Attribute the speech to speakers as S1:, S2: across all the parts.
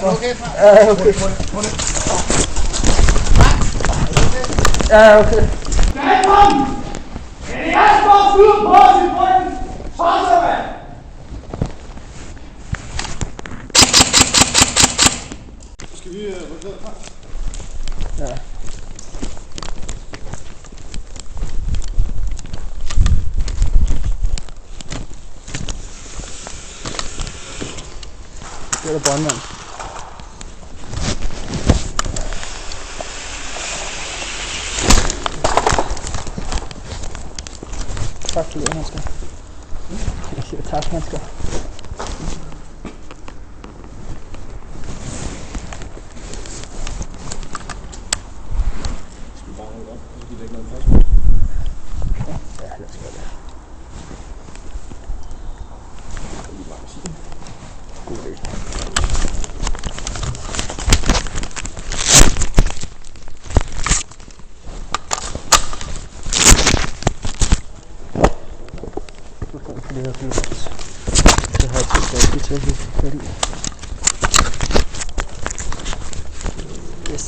S1: Okay,
S2: ja, okay. Ja, okay.
S3: Velkommen! Det er jeres måde at skyde på sin ryggen! Sådan, mand!
S1: skal vi rykke ned fra?
S2: Ja. Det er der båndmand. Tak for det, Hansker. Jeg siger tak, Hansker.
S1: Skal vi bare rykke op, og så giver det ikke noget først?
S2: Ja, lad os gøre det. God idé. Det her flyvers. Det har jeg tilstået til at hive fat i. Yes.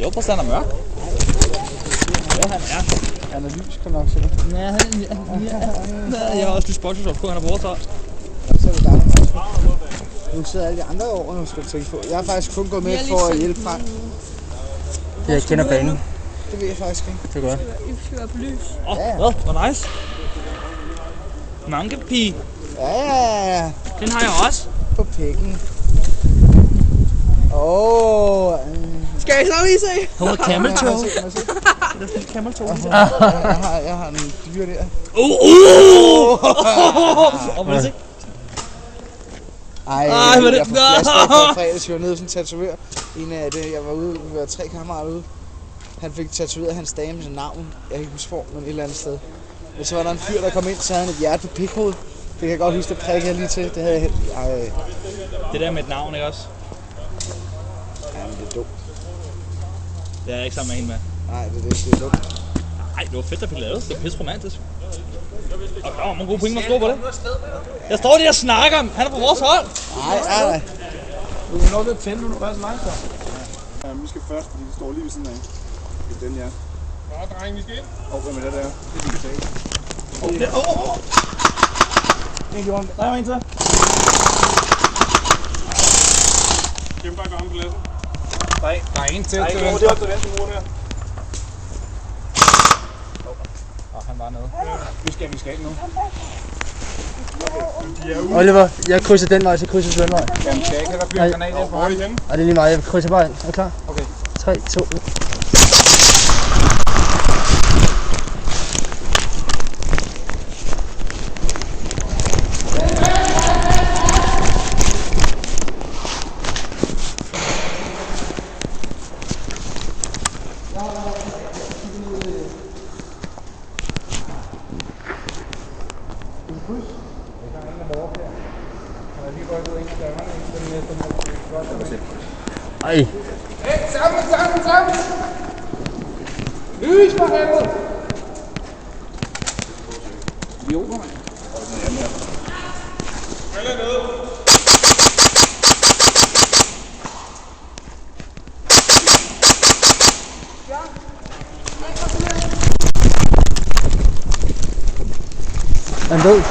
S4: Jo, på stand er mørk. Jo, han er.
S2: Han er lys, kan nok se.
S4: Ja, jeg har også lyst spotshop på, han er på vores hold.
S2: Så er det dig. Nu sidder alle de andre over, nu skal du tænke på. Jeg har faktisk kun gået med for at hjælpe Frank. Jeg kender banen. Det ved jeg faktisk ikke. Det er godt.
S5: I skal være på lys.
S4: Hvad? Hvor nice. Mankepige.
S2: Ja.
S4: Den har jeg også.
S2: På pikken.
S5: Skal jeg så lige se?
S4: Hun er camel toe.
S2: Det er sådan
S4: camel toe.
S2: Jeg har en dyr der.
S4: Og må jeg se?
S2: Ej,
S4: hvor er det-
S2: jeg får flashback på fredags, vi var nede sådan en tatovør. En af det, jeg var ude, vi var 3 kammerater ude. Han fik tatoveret hans dame med sin navn. Jeg kan ikke huske hvor, men et eller andet sted. Men så var der en fyr, der kom ind, så havde han et hjerte på pikhovedet. Det kan jeg godt huske, det prikkede jeg lige til. Det havde jeg helt...
S4: Det der med et navn, ikke også?
S2: Ja, men det er dumt.
S4: Det er jeg ikke sammen med hende med.
S2: Nej, det er dumt.
S4: Nej, det var fedt, der blev lavet. Det er pisse romantisk. Og der var nogle gode point, man slår på det. Jeg står lige og snakker om. Han er på vores hold.
S2: Nej.
S1: Du er nok lidt tændt, nu er bare så langt der. Ja, vi skal først, fordi det står lige ved siden af. Det er den, ja. Nå, dreng, vi skal ind. Hvem er det der? Det er digitalt.
S4: Det gjorde han. Der er en til.
S1: Kæmpe bare gøre på pladsen.
S4: Der er en til.
S1: Det er op til venstre mur der.
S4: Han var nede.
S1: Vi skal ikke nu.
S2: Oliver, jeg krydser den vej, så krydser du den vej.
S1: Jamen, skal jeg ikke have der flyve en granat ind på højde igen?
S2: Og det er lige meget, jeg krydser bare ind. Er du klar?
S1: Okay.
S2: 3, 2, 1. Ej.
S1: Sammen! Lys for helvede! Vi åbner, mand. Eller nede.
S2: Han død.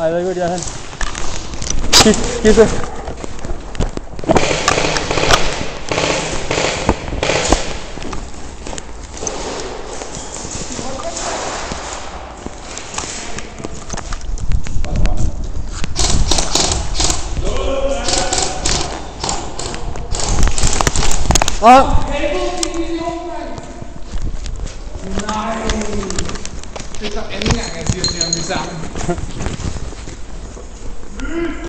S4: Hi, very good, Johan. Keep it.
S2: Nej. Det er så anden gang, jeg siger til ham, vi er sammen.